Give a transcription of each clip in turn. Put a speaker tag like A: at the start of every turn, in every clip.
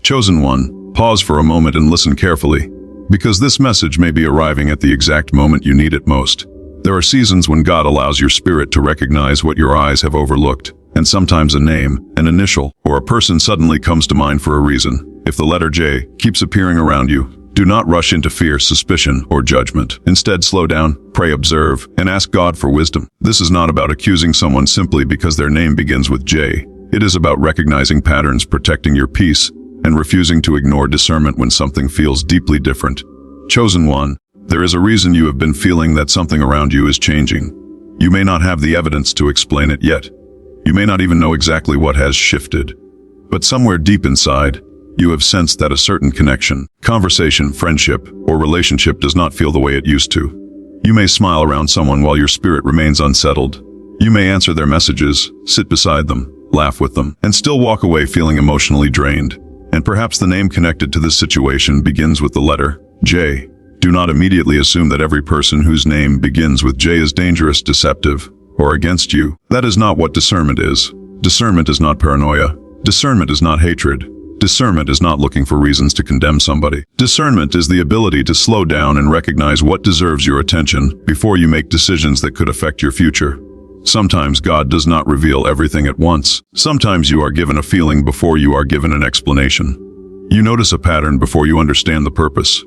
A: Chosen one, pause for a moment and listen carefully, because this message may be arriving at the exact moment you need it most. There are seasons when God allows your spirit to recognize what your eyes have overlooked, and sometimes a name, an initial, or a person suddenly comes to mind for a reason. If the letter J keeps appearing around you, do not rush into fear, suspicion, or judgment. Instead, slow down, pray, observe, and ask God for wisdom. This is not about accusing someone simply because their name begins with J. It is about recognizing patterns, protecting your peace, and refusing to ignore discernment when something feels deeply different. Chosen one, there is a reason you have been feeling that something around you is changing. You may not have the evidence to explain it yet. You may not even know exactly what has shifted. But somewhere deep inside, you have sensed that a certain connection, conversation, friendship, or relationship does not feel the way it used to. You may smile around someone while your spirit remains unsettled. You may answer their messages, sit beside them, laugh with them, and still walk away feeling emotionally drained. And perhaps the name connected to this situation begins with the letter J. Do not immediately assume that every person whose name begins with J is dangerous, deceptive, or against you. That is not what discernment is. Discernment is not paranoia. Discernment is not hatred. Discernment is not looking for reasons to condemn somebody. Discernment is the ability to slow down and recognize what deserves your attention before you make decisions that could affect your future. Sometimes God does not reveal everything at once. Sometimes you are given a feeling before you are given an explanation. You notice a pattern before you understand the purpose.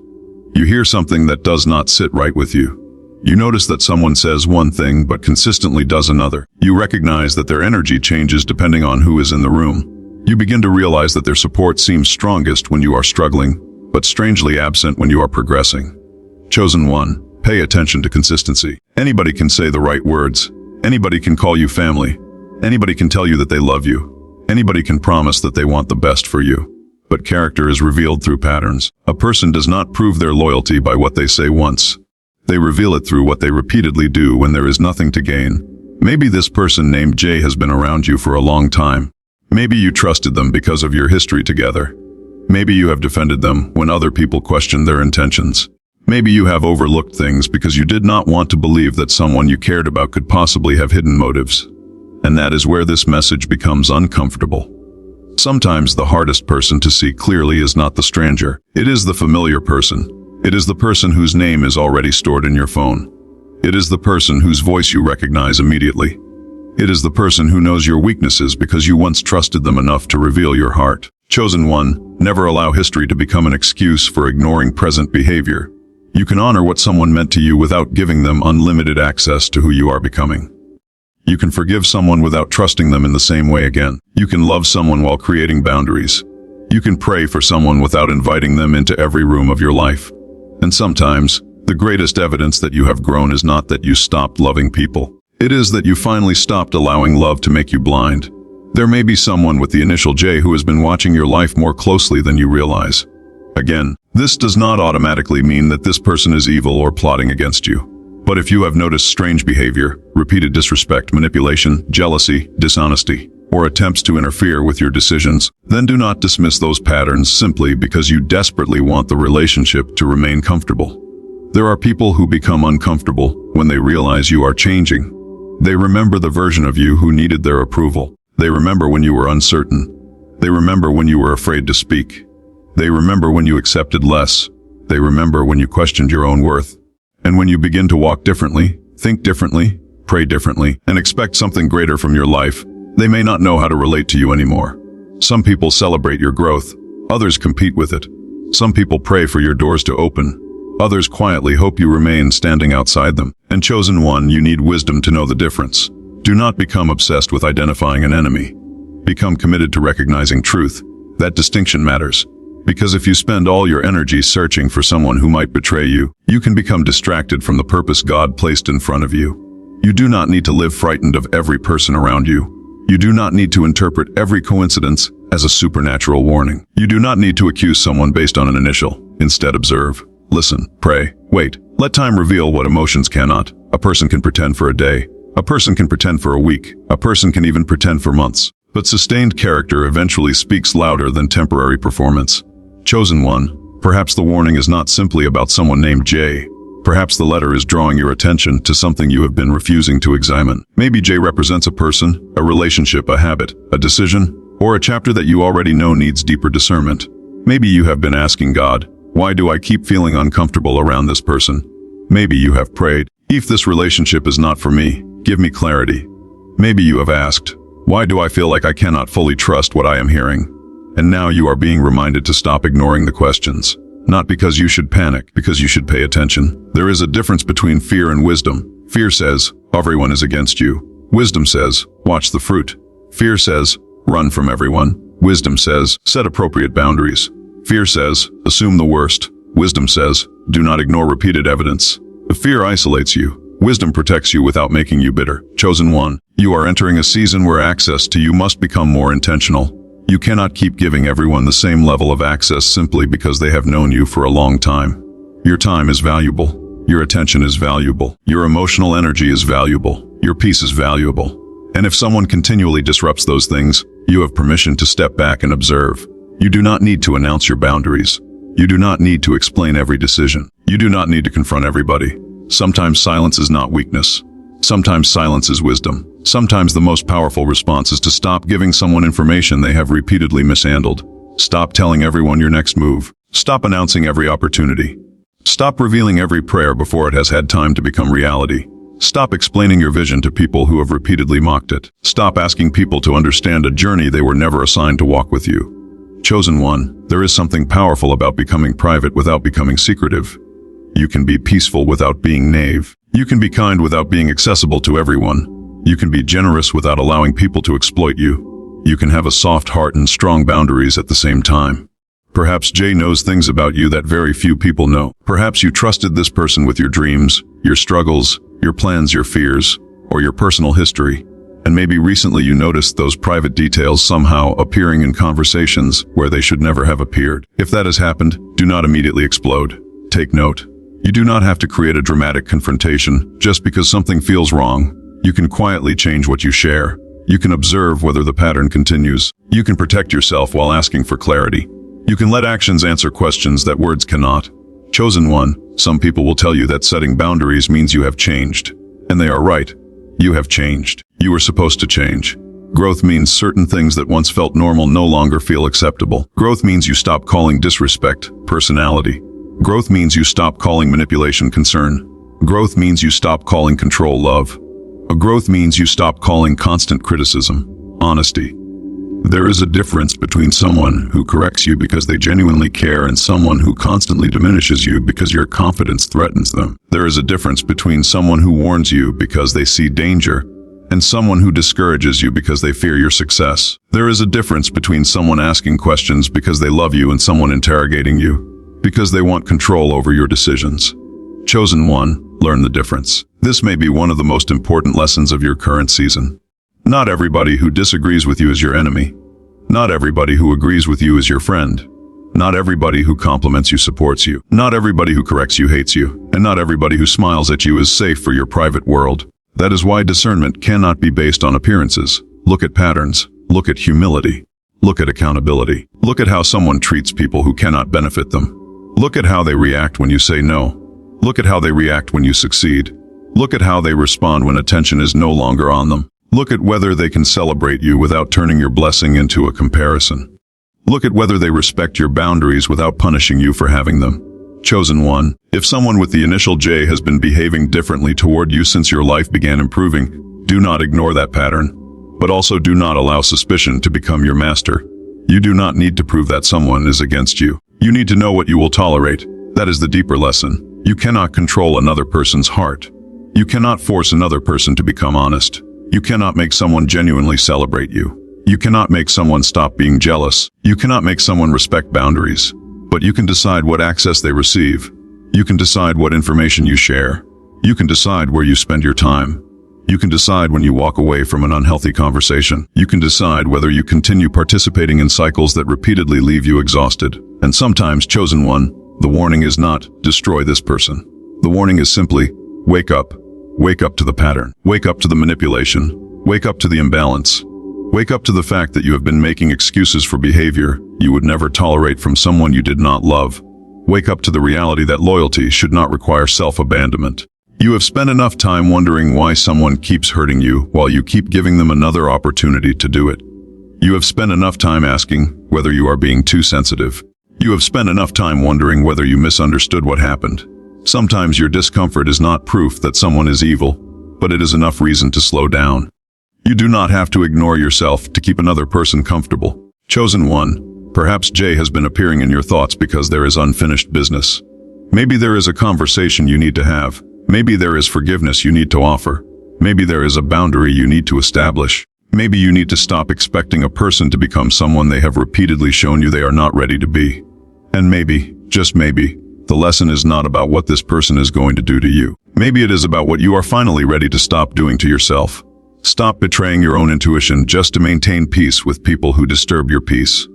A: You hear something that does not sit right with you. You notice that someone says one thing but consistently does another. You recognize that their energy changes depending on who is in the room. You begin to realize that their support seems strongest when you are struggling, but strangely absent when you are progressing. Chosen one, pay attention to consistency. Anybody can say the right words. Anybody can call you family. Anybody can tell you that they love you. Anybody can promise that they want the best for you. But character is revealed through patterns. A person does not prove their loyalty by what they say once. They reveal it through what they repeatedly do when there is nothing to gain. Maybe this person named J has been around you for a long time. Maybe you trusted them because of your history together. Maybe you have defended them when other people questioned their intentions. Maybe you have overlooked things because you did not want to believe that someone you cared about could possibly have hidden motives. And that is where this message becomes uncomfortable. Sometimes the hardest person to see clearly is not the stranger. It is the familiar person. It is the person whose name is already stored in your phone. It is the person whose voice you recognize immediately. It is the person who knows your weaknesses because you once trusted them enough to reveal your heart. Chosen one, never allow history to become an excuse for ignoring present behavior. You can honor what someone meant to you without giving them unlimited access to who you are becoming. You can forgive someone without trusting them in the same way again. You can love someone while creating boundaries. You can pray for someone without inviting them into every room of your life. And sometimes, the greatest evidence that you have grown is not that you stopped loving people. It is that you finally stopped allowing love to make you blind. There may be someone with the initial J who has been watching your life more closely than you realize. Again, this does not automatically mean that this person is evil or plotting against you. But if you have noticed strange behavior, repeated disrespect, manipulation, jealousy, dishonesty, or attempts to interfere with your decisions, then do not dismiss those patterns simply because you desperately want the relationship to remain comfortable. There are people who become uncomfortable when they realize you are changing. They remember the version of you who needed their approval. They remember when you were uncertain. They remember when you were afraid to speak. They remember when you accepted less. They remember when you questioned your own worth. And when you begin to walk differently, think differently, pray differently, and expect something greater from your life, they may not know how to relate to you anymore. Some people celebrate your growth. Others compete with it. Some people pray for your doors to open. Others quietly hope you remain standing outside them. And chosen one, you need wisdom to know the difference. Do not become obsessed with identifying an enemy. Become committed to recognizing truth. That distinction matters. Because if you spend all your energy searching for someone who might betray you, you can become distracted from the purpose God placed in front of you. You do not need to live frightened of every person around you. You do not need to interpret every coincidence as a supernatural warning. You do not need to accuse someone based on an initial. Instead, observe. Listen, pray, wait. Let time reveal what emotions cannot. A person can pretend for a day. A person can pretend for a week. A person can even pretend for months. But sustained character eventually speaks louder than temporary performance. Chosen one, perhaps the warning is not simply about someone named J. Perhaps the letter is drawing your attention to something you have been refusing to examine. Maybe J represents a person, a relationship, a habit, a decision, or a chapter that you already know needs deeper discernment. Maybe you have been asking God, why do I keep feeling uncomfortable around this person? Maybe you have prayed, if this relationship is not for me, give me clarity. Maybe you have asked, why do I feel like I cannot fully trust what I am hearing? And now you are being reminded to stop ignoring the questions. Not because you should panic, because you should pay attention. There is a difference between fear and wisdom. Fear says, everyone is against you. Wisdom says, watch the fruit. Fear says, run from everyone. Wisdom says, set appropriate boundaries. Fear says, assume the worst. Wisdom says, do not ignore repeated evidence. The fear isolates you. Wisdom protects you without making you bitter. Chosen one, you are entering a season where access to you must become more intentional. You cannot keep giving everyone the same level of access simply because they have known you for a long time. Your time is valuable. Your attention is valuable. Your emotional energy is valuable. Your peace is valuable. And if someone continually disrupts those things, you have permission to step back and observe. You do not need to announce your boundaries. You do not need to explain every decision. You do not need to confront everybody. Sometimes silence is not weakness. Sometimes silence is wisdom. Sometimes the most powerful response is to stop giving someone information they have repeatedly mishandled. Stop telling everyone your next move. Stop announcing every opportunity. Stop revealing every prayer before it has had time to become reality. Stop explaining your vision to people who have repeatedly mocked it. Stop asking people to understand a journey they were never assigned to walk with you. Chosen one, there is something powerful about becoming private without becoming secretive. You can be peaceful without being naive. You can be kind without being accessible to everyone. You can be generous without allowing people to exploit you. You can have a soft heart and strong boundaries at the same time. Perhaps Jay knows things about you that very few people know. Perhaps you trusted this person with your dreams, your struggles, your plans, your fears, or your personal history. And maybe recently you noticed those private details somehow appearing in conversations where they should never have appeared. If that has happened, do not immediately explode. Take note. You do not have to create a dramatic confrontation just because something feels wrong. You can quietly change what you share. You can observe whether the pattern continues. You can protect yourself while asking for clarity. You can let actions answer questions that words cannot. Chosen one, some people will tell you that setting boundaries means you have changed. And they are right. You have changed. You were supposed to change. Growth means certain things that once felt normal no longer feel acceptable. Growth means you stop calling disrespect personality. Growth means you stop calling manipulation concern. Growth means you stop calling control love. Growth means you stop calling constant criticism honesty. There is a difference between someone who corrects you because they genuinely care and someone who constantly diminishes you because your confidence threatens them. There is a difference between someone who warns you because they see danger and someone who discourages you because they fear your success. There is a difference between someone asking questions because they love you and someone interrogating you because they want control over your decisions. Chosen one, learn the difference. This may be one of the most important lessons of your current season. Not everybody who disagrees with you is your enemy. Not everybody who agrees with you is your friend. Not everybody who compliments you supports you. Not everybody who corrects you hates you. And not everybody who smiles at you is safe for your private world. That is why discernment cannot be based on appearances. Look at patterns. Look at humility. Look at accountability. Look at how someone treats people who cannot benefit them. Look at how they react when you say no. Look at how they react when you succeed. Look at how they respond when attention is no longer on them. Look at whether they can celebrate you without turning your blessing into a comparison. Look at whether they respect your boundaries without punishing you for having them. Chosen one, if someone with the initial J has been behaving differently toward you since your life began improving, do not ignore that pattern. But also do not allow suspicion to become your master. You do not need to prove that someone is against you. You need to know what you will tolerate. That is the deeper lesson. You cannot control another person's heart. You cannot force another person to become honest. You cannot make someone genuinely celebrate you. You cannot make someone stop being jealous. You cannot make someone respect boundaries. But you can decide what access they receive. You can decide what information you share. You can decide where you spend your time. You can decide when you walk away from an unhealthy conversation. You can decide whether you continue participating in cycles that repeatedly leave you exhausted. And sometimes, chosen one, the warning is not, destroy this person. The warning is simply, wake up. Wake up to the pattern. Wake up to the manipulation. Wake up to the imbalance. Wake up to the fact that you have been making excuses for behavior you would never tolerate from someone you did not love. Wake up to the reality that loyalty should not require self-abandonment. You have spent enough time wondering why someone keeps hurting you while you keep giving them another opportunity to do it. You have spent enough time asking whether you are being too sensitive. You have spent enough time wondering whether you misunderstood what happened. Sometimes your discomfort is not proof that someone is evil, but it is enough reason to slow down. You do not have to ignore yourself to keep another person comfortable. Chosen one, perhaps Jay has been appearing in your thoughts because there is unfinished business. Maybe there is a conversation you need to have. Maybe there is forgiveness you need to offer. Maybe there is a boundary you need to establish. Maybe you need to stop expecting a person to become someone they have repeatedly shown you they are not ready to be. And maybe, just maybe, the lesson is not about what this person is going to do to you. Maybe it is about what you are finally ready to stop doing to yourself. Stop betraying your own intuition just to maintain peace with people who disturb your peace.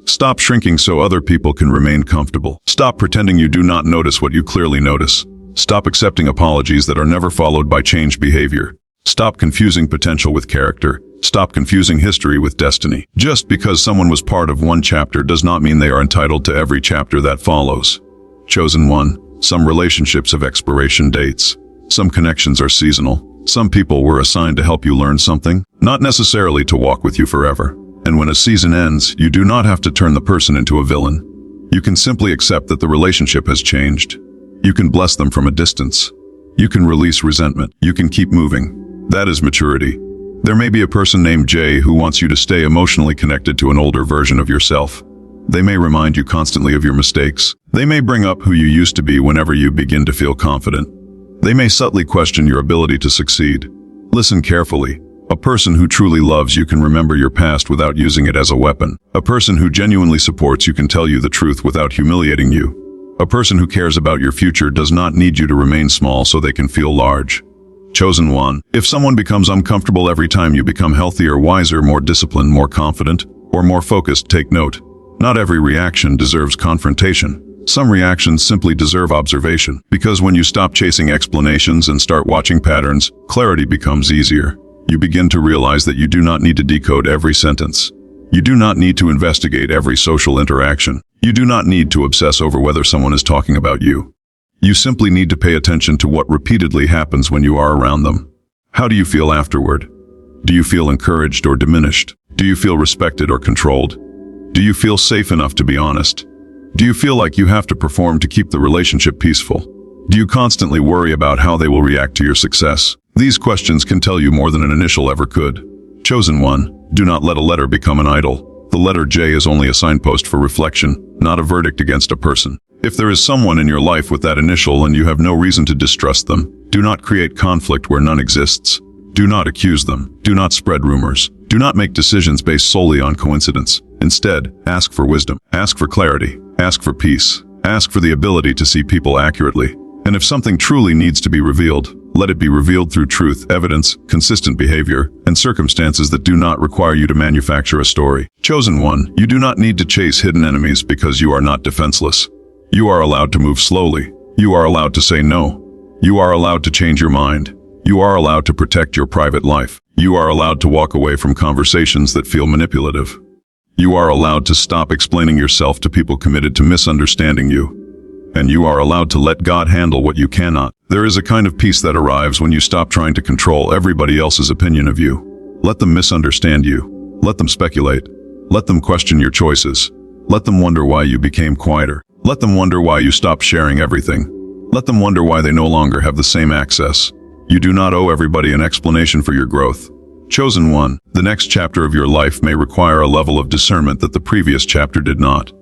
A: Stop shrinking so other people can remain comfortable. Stop pretending you do not notice what you clearly notice. Stop accepting apologies that are never followed by changed behavior. Stop confusing potential with character. Stop confusing history with destiny. Just because someone was part of one chapter does not mean they are entitled to every chapter that follows. Chosen one, some relationships have expiration dates. Some connections are seasonal. Some people were assigned to help you learn something, not necessarily to walk with you forever. And when a season ends, you do not have to turn the person into a villain. You can simply accept that the relationship has changed. You can bless them from a distance. You can release resentment. You can keep moving. That is maturity. There may be a person named Jay who wants you to stay emotionally connected to an older version of yourself. They may remind you constantly of your mistakes. They may bring up who you used to be whenever you begin to feel confident. They may subtly question your ability to succeed. Listen carefully. A person who truly loves you can remember your past without using it as a weapon. A person who genuinely supports you can tell you the truth without humiliating you. A person who cares about your future does not need you to remain small so they can feel large. Chosen one, if someone becomes uncomfortable every time you become healthier, wiser, more disciplined, more confident, or more focused, take note. Not every reaction deserves confrontation. Some reactions simply deserve observation, because when you stop chasing explanations and start watching patterns, clarity becomes easier. You begin to realize that you do not need to decode every sentence. You do not need to investigate every social interaction. You do not need to obsess over whether someone is talking about you. You simply need to pay attention to what repeatedly happens when you are around them. How do you feel afterward? Do you feel encouraged or diminished? Do you feel respected or controlled? Do you feel safe enough to be honest? Do you feel like you have to perform to keep the relationship peaceful? Do you constantly worry about how they will react to your success? These questions can tell you more than an initial ever could. Chosen one, do not let a letter become an idol. The letter J is only a signpost for reflection, not a verdict against a person. If there is someone in your life with that initial and you have no reason to distrust them, do not create conflict where none exists. Do not accuse them. Do not spread rumors. Do not make decisions based solely on coincidence. Instead, ask for wisdom. Ask for clarity. Ask for peace. Ask for the ability to see people accurately. And if something truly needs to be revealed, let it be revealed through truth, evidence, consistent behavior, and circumstances that do not require you to manufacture a story. Chosen one, you do not need to chase hidden enemies because you are not defenseless. You are allowed to move slowly. You are allowed to say no. You are allowed to change your mind. You are allowed to protect your private life. You are allowed to walk away from conversations that feel manipulative. You are allowed to stop explaining yourself to people committed to misunderstanding you. And you are allowed to let God handle what you cannot. There is a kind of peace that arrives when you stop trying to control everybody else's opinion of you. Let them misunderstand you. Let them speculate. Let them question your choices. Let them wonder why you became quieter. Let them wonder why you stopped sharing everything. Let them wonder why they no longer have the same access. You do not owe everybody an explanation for your growth. Chosen one, the next chapter of your life may require a level of discernment that the previous chapter did not.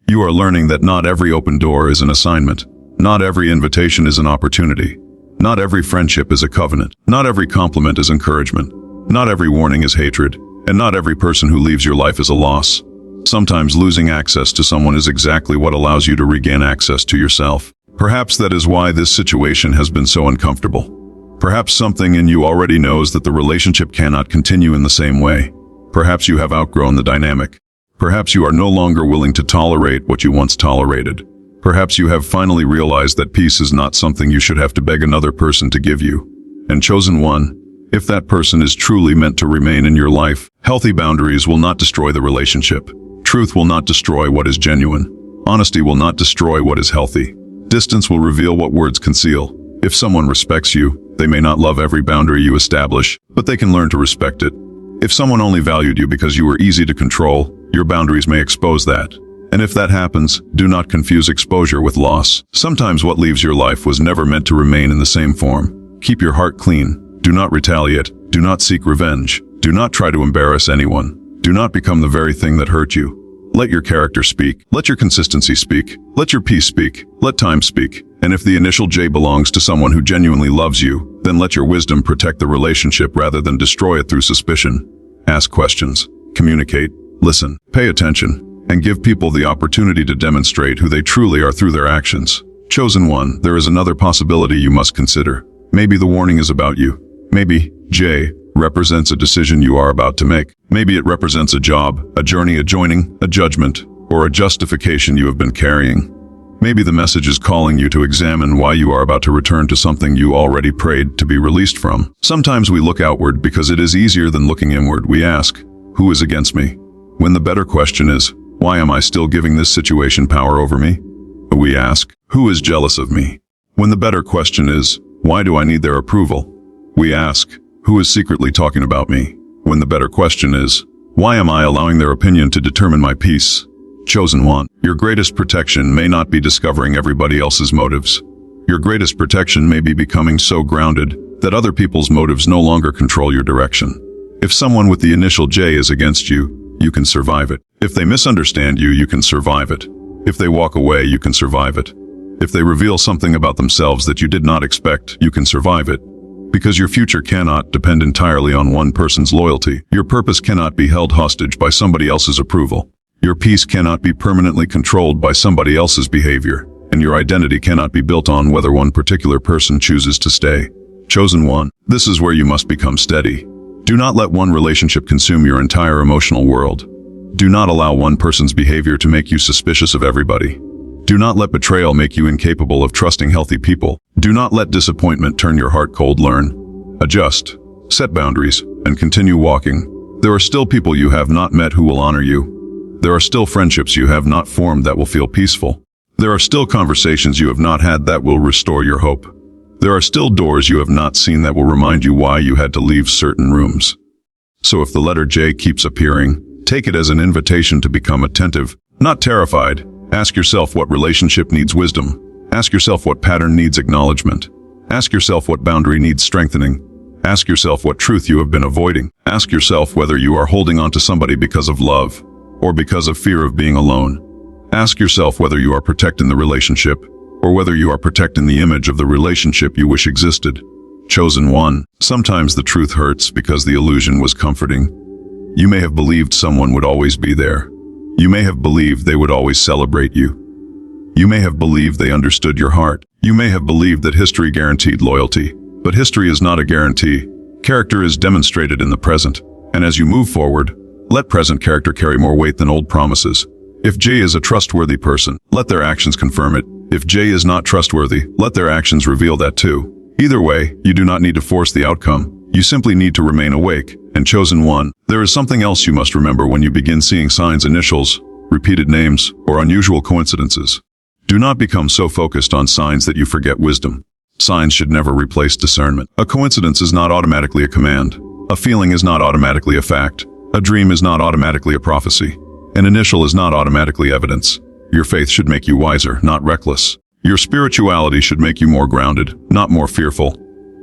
A: You are learning that not every open door is an assignment. Not every invitation is an opportunity. Not every friendship is a covenant. Not every compliment is encouragement. Not every warning is hatred. And not every person who leaves your life is a loss. Sometimes losing access to someone is exactly what allows you to regain access to yourself. Perhaps that is why this situation has been so uncomfortable. Perhaps something in you already knows that the relationship cannot continue in the same way. Perhaps you have outgrown the dynamic. Perhaps you are no longer willing to tolerate what you once tolerated. Perhaps you have finally realized that peace is not something you should have to beg another person to give you. And chosen one, if that person is truly meant to remain in your life, healthy boundaries will not destroy the relationship. Truth will not destroy what is genuine. Honesty will not destroy what is healthy. Distance will reveal what words conceal. If someone respects you, they may not love every boundary you establish, but they can learn to respect it. If someone only valued you because you were easy to control, your boundaries may expose that. And if that happens, do not confuse exposure with loss. Sometimes what leaves your life was never meant to remain in the same form. Keep your heart clean. Do not retaliate. Do not seek revenge. Do not try to embarrass anyone. Do not become the very thing that hurt you. Let your character speak. Let your consistency speak. Let your peace speak. Let time speak. And if the initial J belongs to someone who genuinely loves you, then let your wisdom protect the relationship rather than destroy it through suspicion. Ask questions. Communicate. Listen. Pay attention. And give people the opportunity to demonstrate who they truly are through their actions. Chosen one, there is another possibility you must consider. Maybe the warning is about you. Maybe J represents a decision you are about to make. Maybe it represents a job, a journey, a joining, a judgment, or a justification you have been carrying. Maybe the message is calling you to examine why you are about to return to something you already prayed to be released from. Sometimes we look outward because it is easier than looking inward. We ask, who is against me? When the better question is, why am I still giving this situation power over me? We ask, who is jealous of me? When the better question is, why do I need their approval? We ask, who is secretly talking about me? When the better question is, why am I allowing their opinion to determine my peace? Chosen one, your greatest protection may not be discovering everybody else's motives. Your greatest protection may be becoming so grounded that other people's motives no longer control your direction. If someone with the initial J is against you, you can survive it. If they misunderstand you, you can survive it. If they walk away, you can survive it. If they reveal something about themselves that you did not expect, you can survive it. Because your future cannot depend entirely on one person's loyalty. Your purpose cannot be held hostage by somebody else's approval. Your peace cannot be permanently controlled by somebody else's behavior. And your identity cannot be built on whether one particular person chooses to stay. Chosen one, this is where you must become steady. Do not let one relationship consume your entire emotional world. Do not allow one person's behavior to make you suspicious of everybody. Do not let betrayal make you incapable of trusting healthy people. Do not let disappointment turn your heart cold. Learn, adjust, set boundaries, and continue walking. There are still people you have not met who will honor you. There are still friendships you have not formed that will feel peaceful. There are still conversations you have not had that will restore your hope. There are still doors you have not seen that will remind you why you had to leave certain rooms. So if the letter J keeps appearing, take it as an invitation to become attentive, not terrified. Ask yourself what relationship needs wisdom. Ask yourself what pattern needs acknowledgement. Ask yourself what boundary needs strengthening. Ask yourself what truth you have been avoiding. Ask yourself whether you are holding on to somebody because of love or because of fear of being alone. Ask yourself whether you are protecting the relationship or whether you are protecting the image of the relationship you wish existed. Chosen one, sometimes the truth hurts because the illusion was comforting. You may have believed someone would always be there. You may have believed they would always celebrate you. You may have believed they understood your heart. You may have believed that history guaranteed loyalty. But history is not a guarantee. Character is demonstrated in the present. And as you move forward, let present character carry more weight than old promises. If J is a trustworthy person, let their actions confirm it. If J is not trustworthy, let their actions reveal that too. Either way, you do not need to force the outcome. You simply need to remain awake. And chosen one, there is something else you must remember when you begin seeing signs, initials, repeated names, or unusual coincidences. Do not become so focused on signs that you forget wisdom. Signs should never replace discernment. A coincidence is not automatically a command. A feeling is not automatically a fact. A dream is not automatically a prophecy. An initial is not automatically evidence. Your faith should make you wiser, not reckless. Your spirituality should make you more grounded, not more fearful.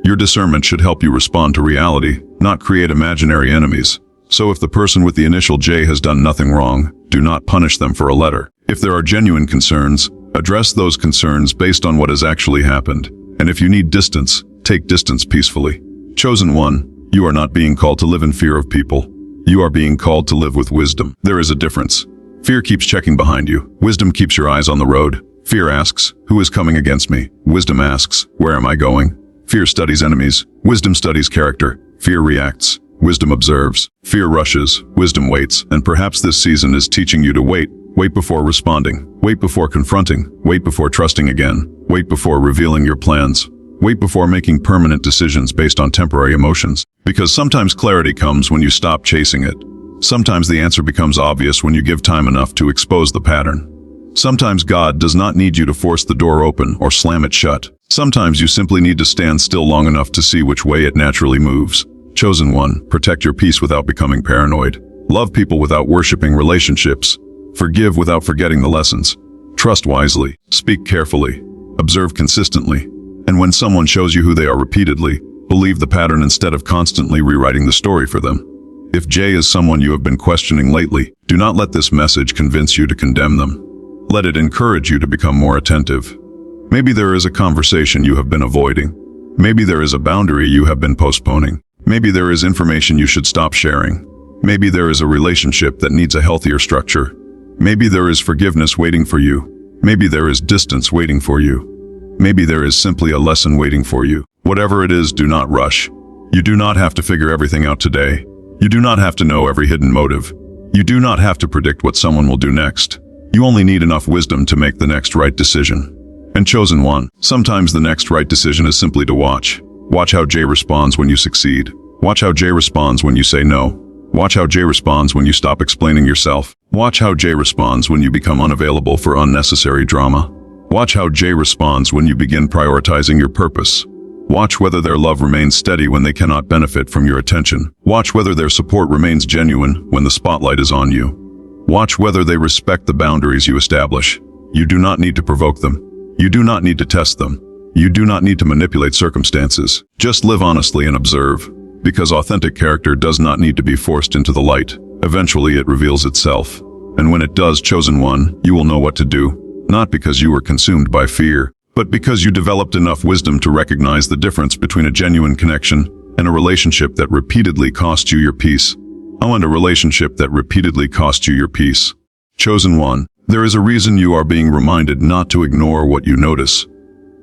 A: Your discernment should help you respond to reality, not create imaginary enemies. So if the person with the initial J has done nothing wrong, do not punish them for a letter. If there are genuine concerns, address those concerns based on what has actually happened. And if you need distance, take distance peacefully. Chosen one, you are not being called to live in fear of people. You are being called to live with wisdom. There is a difference. Fear keeps checking behind you. Wisdom keeps your eyes on the road. Fear asks, who is coming against me? Wisdom asks, where am I going? Fear studies enemies. Wisdom studies character. Fear reacts. Wisdom observes. Fear rushes. Wisdom waits. And perhaps this season is teaching you to wait. Wait before responding. Wait before confronting. Wait before trusting again. Wait before revealing your plans. Wait before making permanent decisions based on temporary emotions. Because sometimes clarity comes when you stop chasing it. Sometimes the answer becomes obvious when you give time enough to expose the pattern. Sometimes God does not need you to force the door open or slam it shut. Sometimes you simply need to stand still long enough to see which way it naturally moves. Chosen one, protect your peace without becoming paranoid. Love people without worshiping relationships. Forgive without forgetting the lessons. Trust wisely. Speak carefully. Observe consistently. And when someone shows you who they are repeatedly, believe the pattern instead of constantly rewriting the story for them. If Jay is someone you have been questioning lately, do not let this message convince you to condemn them. Let it encourage you to become more attentive. Maybe there is a conversation you have been avoiding. Maybe there is a boundary you have been postponing. Maybe there is information you should stop sharing. Maybe there is a relationship that needs a healthier structure. Maybe there is forgiveness waiting for you. Maybe there is distance waiting for you. Maybe there is simply a lesson waiting for you. Whatever it is, do not rush. You do not have to figure everything out today. You do not have to know every hidden motive. You do not have to predict what someone will do next. You only need enough wisdom to make the next right decision. And chosen one, sometimes the next right decision is simply to watch. Watch how Jay responds when you succeed. Watch how Jay responds when you say no. Watch how Jay responds when you stop explaining yourself. Watch how Jay responds when you become unavailable for unnecessary drama. Watch how Jay responds when you begin prioritizing your purpose. Watch whether their love remains steady when they cannot benefit from your attention. Watch whether their support remains genuine when the spotlight is on you. Watch whether they respect the boundaries you establish. You do not need to provoke them. You do not need to test them. You do not need to manipulate circumstances. Just live honestly and observe. Because authentic character does not need to be forced into the light. Eventually it reveals itself. And when it does, chosen one, you will know what to do. Not because you were consumed by fear, but because you developed enough wisdom to recognize the difference between a genuine connection and a relationship that repeatedly cost you your peace. Oh, and a relationship that repeatedly cost you your peace. Chosen one, there is a reason you are being reminded not to ignore what you notice.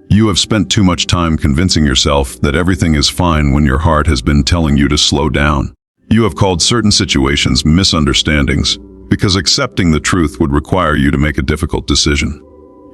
A: You have spent too much time convincing yourself that everything is fine when your heart has been telling you to slow down. You have called certain situations misunderstandings because accepting the truth would require you to make a difficult decision.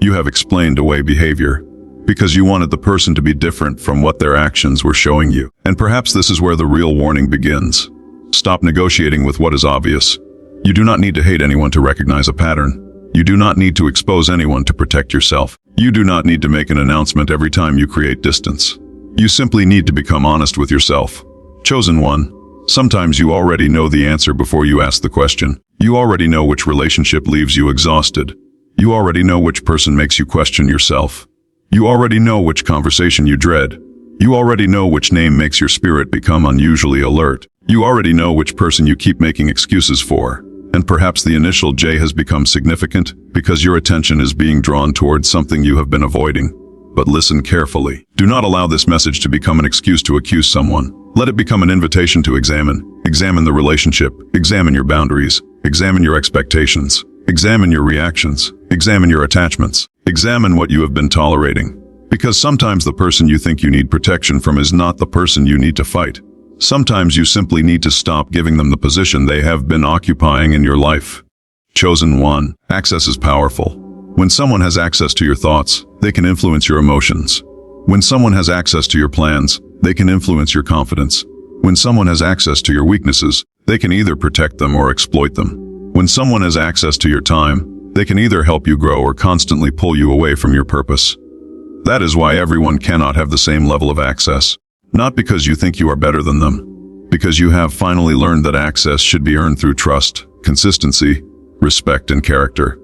A: You have explained away behavior because you wanted the person to be different from what their actions were showing you. And perhaps this is where the real warning begins. Stop negotiating with what is obvious. You do not need to hate anyone to recognize a pattern. You do not need to expose anyone to protect yourself. You do not need to make an announcement every time you create distance. You simply need to become honest with yourself. Chosen one, sometimes you already know the answer before you ask the question. You already know which relationship leaves you exhausted. You already know which person makes you question yourself. You already know which conversation you dread. You already know which name makes your spirit become unusually alert. You already know which person you keep making excuses for. And perhaps the initial J has become significant because your attention is being drawn towards something you have been avoiding. But listen carefully. Do not allow this message to become an excuse to accuse someone. Let it become an invitation to examine. Examine the relationship. Examine your boundaries. Examine your expectations. Examine your reactions. Examine your attachments. Examine what you have been tolerating. Because sometimes the person you think you need protection from is not the person you need to fight. Sometimes you simply need to stop giving them the position they have been occupying in your life. Chosen one, access is powerful. When someone has access to your thoughts, they can influence your emotions. When someone has access to your plans, they can influence your confidence. When someone has access to your weaknesses, they can either protect them or exploit them. When someone has access to your time, they can either help you grow or constantly pull you away from your purpose. That is why everyone cannot have the same level of access. Not because you think you are better than them, because you have finally learned that access should be earned through trust, consistency, respect, and character.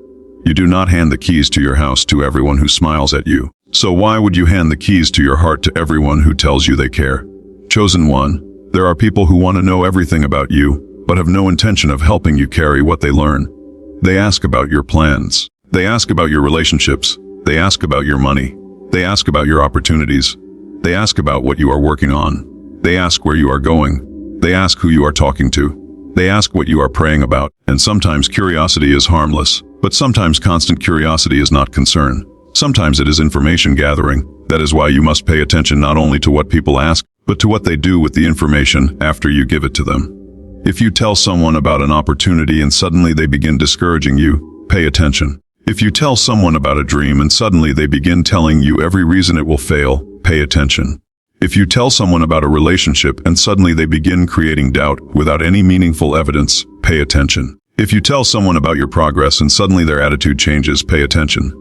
A: You do not hand the keys to your house to everyone who smiles at you. So why would you hand the keys to your heart to everyone who tells you they care? Chosen one, there are people who want to know everything about you, but have no intention of helping you carry what they learn. They ask about your plans. They ask about your relationships. They ask about your money. They ask about your opportunities. They ask about what you are working on. They ask where you are going. They ask who you are talking to. They ask what you are praying about. And sometimes curiosity is harmless, but sometimes constant curiosity is not concern. Sometimes it is information gathering. That is why you must pay attention not only to what people ask, but to what they do with the information after you give it to them. If you tell someone about an opportunity and suddenly they begin discouraging you, pay attention. If you tell someone about a dream and suddenly they begin telling you every reason it will fail, pay attention. If you tell someone about a relationship and suddenly they begin creating doubt without any meaningful evidence, pay attention. If you tell someone about your progress and suddenly their attitude changes, pay attention.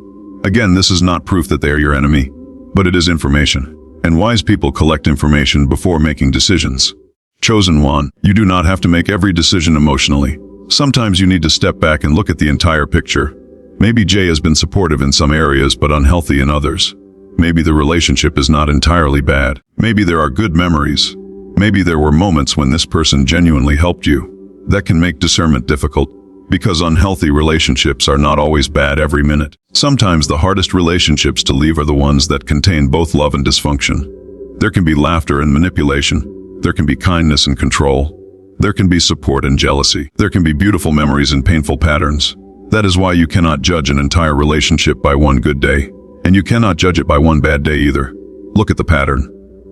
A: Again, this is not proof that they are your enemy, but it is information. And wise people collect information before making decisions. Chosen one, you do not have to make every decision emotionally. Sometimes you need to step back and look at the entire picture. Maybe Jay has been supportive in some areas but unhealthy in others. Maybe the relationship is not entirely bad. Maybe there are good memories. Maybe there were moments when this person genuinely helped you. That can make discernment difficult, because unhealthy relationships are not always bad every minute. Sometimes the hardest relationships to leave are the ones that contain both love and dysfunction. There can be laughter and manipulation. There can be kindness and control. There can be support and jealousy. There can be beautiful memories and painful patterns. That is why you cannot judge an entire relationship by one good day, and you cannot judge it by one bad day either. Look at the pattern.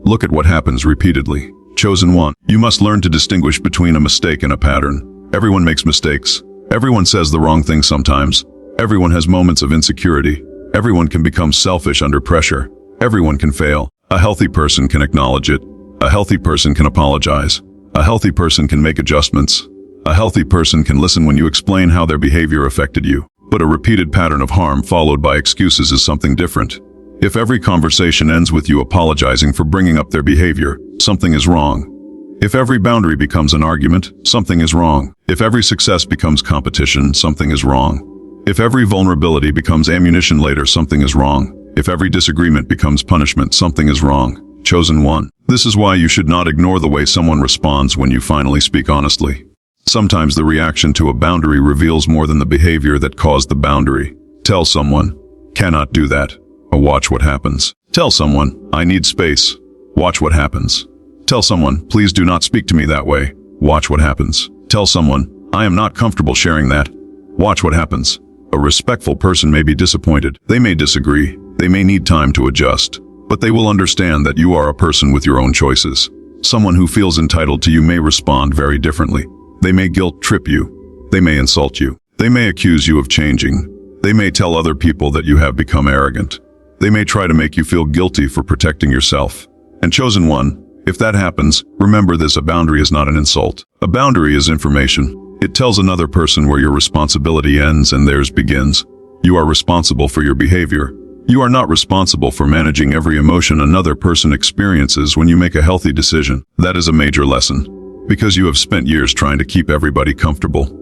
A: Look at what happens repeatedly. Chosen one. You must learn to distinguish between a mistake and a pattern. Everyone makes mistakes. Everyone says the wrong thing sometimes. Everyone has moments of insecurity. Everyone can become selfish under pressure. Everyone can fail. A healthy person can acknowledge it. A healthy person can apologize. A healthy person can make adjustments. A healthy person can listen when you explain how their behavior affected you. But a repeated pattern of harm followed by excuses is something different. If every conversation ends with you apologizing for bringing up their behavior, something is wrong. If every boundary becomes an argument, something is wrong. If every success becomes competition, something is wrong. If every vulnerability becomes ammunition later, something is wrong. If every disagreement becomes punishment, something is wrong. Chosen one. This is why you should not ignore the way someone responds when you finally speak honestly. Sometimes the reaction to a boundary reveals more than the behavior that caused the boundary. Tell someone, "Cannot do that," or watch what happens. Tell someone, "I need space." Watch what happens. Tell someone, "Please do not speak to me that way." Watch what happens. Tell someone, "I am not comfortable sharing that." Watch what happens. A respectful person may be disappointed. They may disagree. They may need time to adjust. But they will understand that you are a person with your own choices. Someone who feels entitled to you may respond very differently. They may guilt trip you. They may insult you. They may accuse you of changing. They may tell other people that you have become arrogant. They may try to make you feel guilty for protecting yourself. And chosen one, if that happens, remember this: a boundary is not an insult. A boundary is information. It tells another person where your responsibility ends and theirs begins. You are responsible for your behavior. You are not responsible for managing every emotion another person experiences when you make a healthy decision. That is a major lesson, because you have spent years trying to keep everybody comfortable.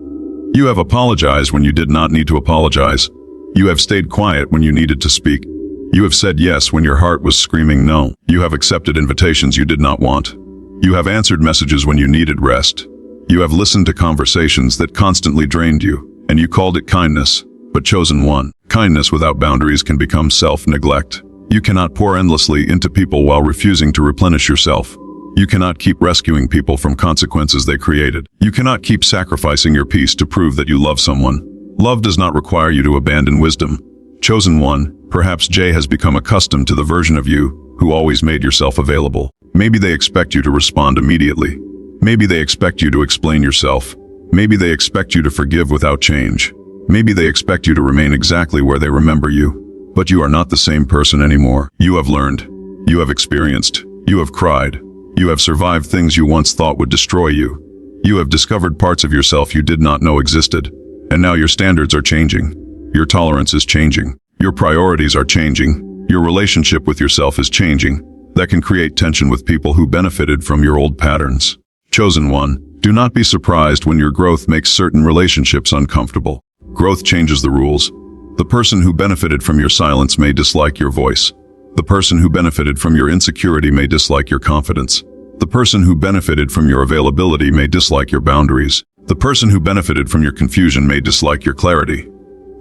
A: You have apologized when you did not need to apologize. You have stayed quiet when you needed to speak. You have said yes when your heart was screaming no. You have accepted invitations you did not want. You have answered messages when you needed rest. You have listened to conversations that constantly drained you, and you called it kindness. But chosen one, kindness without boundaries can become self-neglect. You cannot pour endlessly into people while refusing to replenish yourself. You cannot keep rescuing people from consequences they created. You cannot keep sacrificing your peace to prove that you love someone. Love does not require you to abandon wisdom. Chosen one, perhaps Jay has become accustomed to the version of you who always made yourself available. Maybe they expect you to respond immediately. Maybe they expect you to explain yourself. Maybe they expect you to forgive without change. Maybe they expect you to remain exactly where they remember you. But you are not the same person anymore. You have learned. You have experienced. You have cried. You have survived things you once thought would destroy you. You have discovered parts of yourself you did not know existed. And now your standards are changing. Your tolerance is changing. Your priorities are changing. Your relationship with yourself is changing. That can create tension with people who benefited from your old patterns. Chosen one, do not be surprised when your growth makes certain relationships uncomfortable. Growth changes the rules. The person who benefited from your silence may dislike your voice. The person who benefited from your insecurity may dislike your confidence. The person who benefited from your availability may dislike your boundaries. The person who benefited from your confusion may dislike your clarity.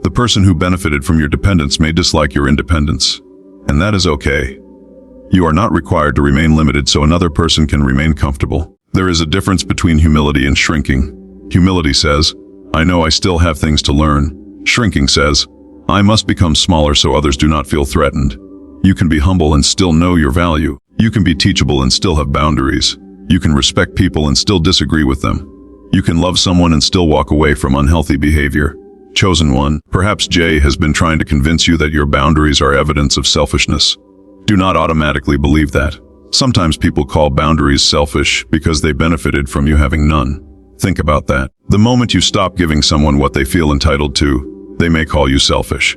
A: The person who benefited from your dependence may dislike your independence. And that is okay. You are not required to remain limited so another person can remain comfortable. There is a difference between humility and shrinking. Humility says, "I know I still have things to learn." Shrinking says, "I must become smaller so others do not feel threatened." You can be humble and still know your value. You can be teachable and still have boundaries. You can respect people and still disagree with them. You can love someone and still walk away from unhealthy behavior. Chosen one, perhaps Jay has been trying to convince you that your boundaries are evidence of selfishness. Do not automatically believe that. Sometimes people call boundaries selfish because they benefited from you having none. Think about that. The moment you stop giving someone what they feel entitled to, they may call you selfish.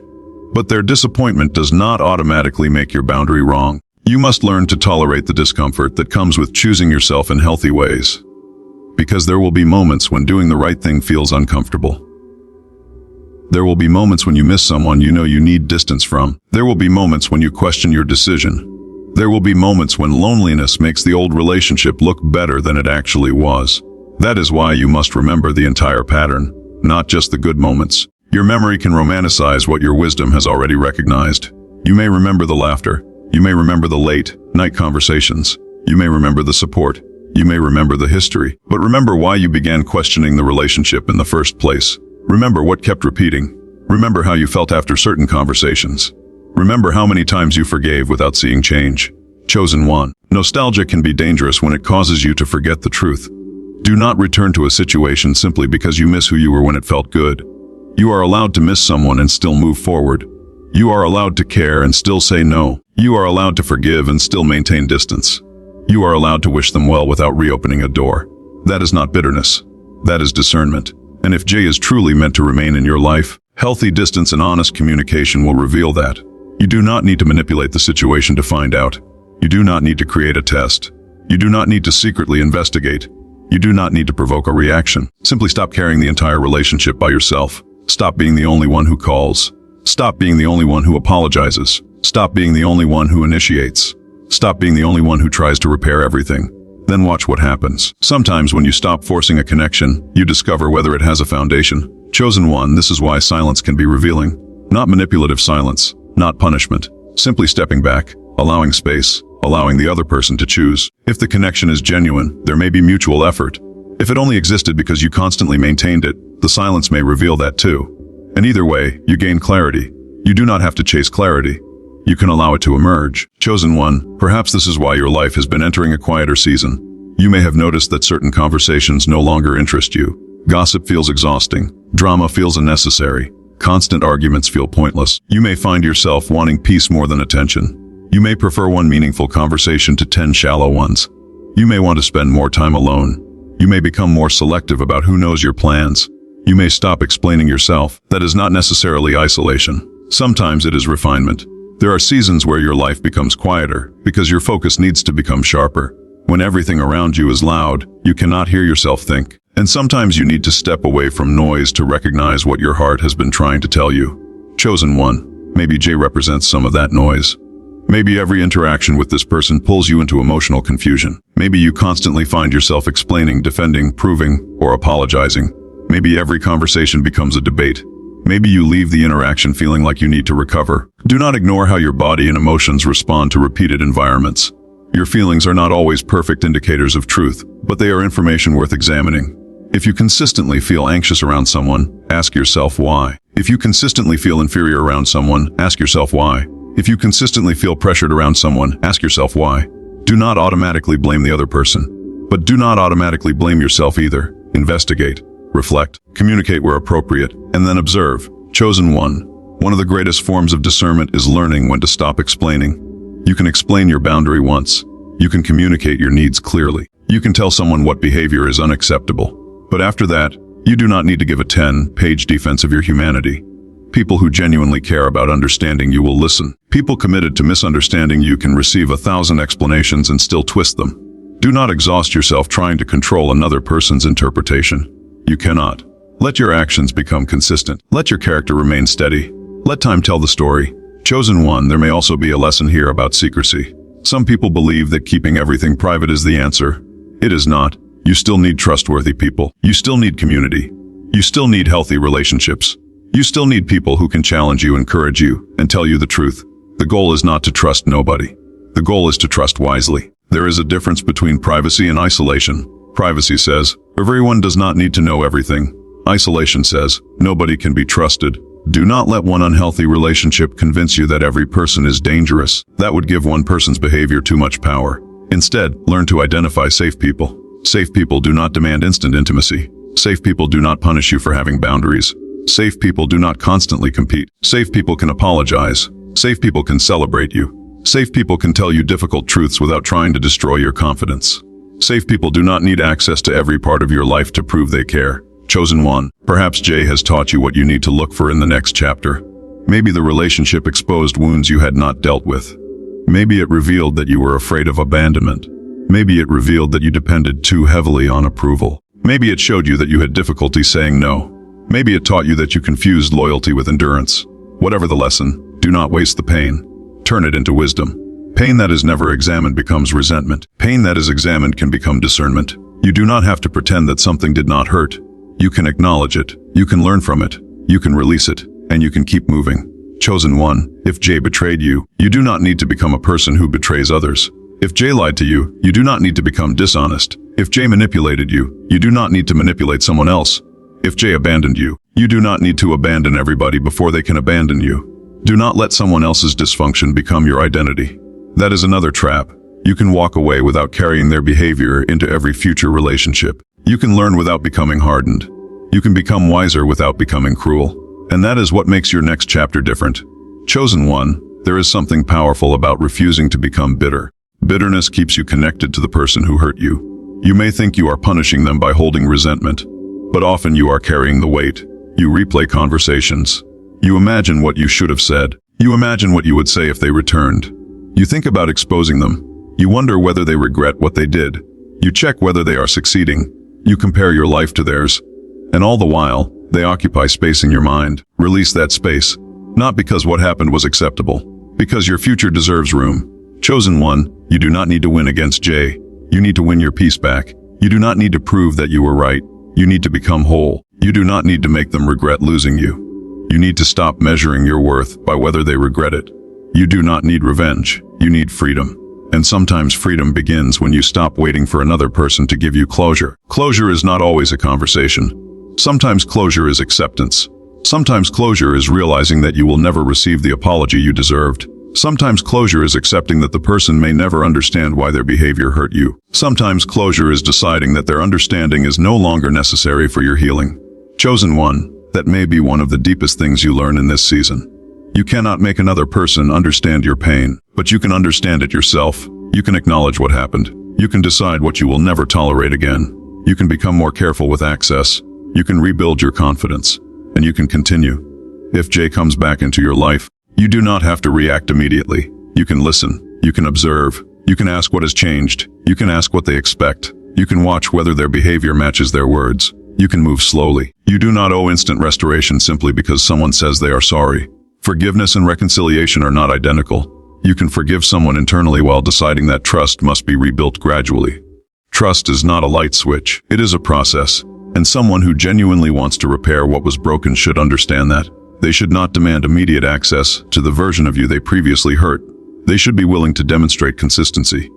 A: But their disappointment does not automatically make your boundary wrong. You must learn to tolerate the discomfort that comes with choosing yourself in healthy ways. Because there will be moments when doing the right thing feels uncomfortable. There will be moments when you miss someone you know you need distance from. There will be moments when you question your decision. There will be moments when loneliness makes the old relationship look better than it actually was. That is why you must remember the entire pattern, not just the good moments. Your memory can romanticize what your wisdom has already recognized. You may remember the laughter. You may remember the late night conversations. You may remember the support. You may remember the history. But remember why you began questioning the relationship in the first place. Remember what kept repeating. Remember how you felt after certain conversations. Remember how many times you forgave without seeing change. Chosen one. Nostalgia can be dangerous when it causes you to forget the truth. Do not return to a situation simply because you miss who you were when it felt good. You are allowed to miss someone and still move forward. You are allowed to care and still say no. You are allowed to forgive and still maintain distance. You are allowed to wish them well without reopening a door. That is not bitterness. That is discernment. And if Jay is truly meant to remain in your life, healthy distance and honest communication will reveal that. You do not need to manipulate the situation to find out. You do not need to create a test. You do not need to secretly investigate. You do not need to provoke a reaction. Simply stop carrying the entire relationship by yourself. Stop being the only one who calls. Stop being the only one who apologizes. Stop being the only one who initiates. Stop being the only one who tries to repair everything. Then watch what happens. Sometimes when you stop forcing a connection, you discover whether it has a foundation. Chosen one, this is why silence can be revealing. Not manipulative silence, not punishment. Simply stepping back, allowing space, allowing the other person to choose. If the connection is genuine, there may be mutual effort. If it only existed because you constantly maintained it, the silence may reveal that too. And either way, you gain clarity. You do not have to chase clarity. You can allow it to emerge. Chosen one, perhaps this is why your life has been entering a quieter season. You may have noticed that certain conversations no longer interest you. Gossip feels exhausting. Drama feels unnecessary. Constant arguments feel pointless. You may find yourself wanting peace more than attention. You may prefer one meaningful conversation to 10 shallow ones. You may want to spend more time alone. You may become more selective about who knows your plans. You may stop explaining yourself. That is not necessarily isolation. Sometimes it is refinement. There are seasons where your life becomes quieter because your focus needs to become sharper. When everything around you is loud, you cannot hear yourself think. And sometimes you need to step away from noise to recognize what your heart has been trying to tell you. Chosen one, maybe Jay represents some of that noise. Maybe every interaction with this person pulls you into emotional confusion. Maybe you constantly find yourself explaining, defending, proving, or apologizing. Maybe every conversation becomes a debate. Maybe you leave the interaction feeling like you need to recover. Do not ignore how your body and emotions respond to repeated environments. Your feelings are not always perfect indicators of truth, but they are information worth examining. If you consistently feel anxious around someone, ask yourself why. If you consistently feel inferior around someone, ask yourself why. If you consistently feel pressured around someone, ask yourself why. Do not automatically blame the other person, but do not automatically blame yourself either. Investigate, reflect, communicate where appropriate, and then observe. Chosen one of the greatest forms of discernment is learning when to stop explaining. You can explain your boundary once. You can communicate your needs clearly. You can tell someone what behavior is unacceptable. But after that, you do not need to give a 10-page defense of your humanity. People who genuinely care about understanding you will listen. People committed to misunderstanding you can receive 1,000 explanations and still twist them. Do not exhaust yourself trying to control another person's interpretation. You cannot. Let your actions become consistent. Let your character remain steady. Let time tell the story. Chosen one, there may also be a lesson here about secrecy. Some people believe that keeping everything private is the answer. It is not. You still need trustworthy people. You still need community. You still need healthy relationships. You still need people who can challenge you, encourage you, and tell you the truth. The goal is not to trust nobody. The goal is to trust wisely. There is a difference between privacy and isolation. Privacy says, everyone does not need to know everything. Isolation says, nobody can be trusted. Do not let one unhealthy relationship convince you that every person is dangerous. That would give one person's behavior too much power. Instead, learn to identify safe people. Safe people do not demand instant intimacy. Safe people do not punish you for having boundaries. Safe people do not constantly compete. Safe people can apologize. Safe people can celebrate you. Safe people can tell you difficult truths without trying to destroy your confidence. Safe people do not need access to every part of your life to prove they care. Chosen one, perhaps Jay has taught you what you need to look for in the next chapter. Maybe the relationship exposed wounds you had not dealt with. Maybe it revealed that you were afraid of abandonment. Maybe it revealed that you depended too heavily on approval. Maybe it showed you that you had difficulty saying no. Maybe it taught you that you confused loyalty with endurance. Whatever the lesson, do not waste the pain. Turn it into wisdom. Pain that is never examined becomes resentment. Pain that is examined can become discernment. You do not have to pretend that something did not hurt. You can acknowledge it. You can learn from it. You can release it. And you can keep moving. Chosen one, if Jay betrayed you, you do not need to become a person who betrays others. If Jay lied to you, you do not need to become dishonest. If Jay manipulated you, you do not need to manipulate someone else. If Jay abandoned you, you do not need to abandon everybody before they can abandon you. Do not let someone else's dysfunction become your identity. That is another trap. You can walk away without carrying their behavior into every future relationship. You can learn without becoming hardened. You can become wiser without becoming cruel. And that is what makes your next chapter different. Chosen one, there is something powerful about refusing to become bitter. Bitterness keeps you connected to the person who hurt you. You may think you are punishing them by holding resentment, but often you are carrying the weight. You replay conversations. You imagine what you should have said. You imagine what you would say if they returned. You think about exposing them. You wonder whether they regret what they did. You check whether they are succeeding. You compare your life to theirs. And all the while, they occupy space in your mind. Release that space. Not because what happened was acceptable. Because your future deserves room. Chosen one, you do not need to win against Jay. You need to win your peace back. You do not need to prove that you were right. You need to become whole. You do not need to make them regret losing you. You need to stop measuring your worth by whether they regret it. You do not need revenge. You need freedom. And sometimes freedom begins when you stop waiting for another person to give you closure. Closure is not always a conversation. Sometimes closure is acceptance. Sometimes closure is realizing that you will never receive the apology you deserved. Sometimes closure is accepting that the person may never understand why their behavior hurt you. Sometimes closure is deciding that their understanding is no longer necessary for your healing. Chosen one, that may be one of the deepest things you learn in this season. You cannot make another person understand your pain, but you can understand it yourself. You can acknowledge what happened. You can decide what you will never tolerate again. You can become more careful with access. You can rebuild your confidence, and you can continue. If Jay comes back into your life, you do not have to react immediately. You can listen. You can observe. You can ask what has changed. You can ask what they expect. You can watch whether their behavior matches their words. You can move slowly. You do not owe instant restoration simply because someone says they are sorry. Forgiveness and reconciliation are not identical. You can forgive someone internally while deciding that trust must be rebuilt gradually. Trust is not a light switch. It is a process. And someone who genuinely wants to repair what was broken should understand that. They should not demand immediate access to the version of you they previously hurt. They should be willing to demonstrate consistency.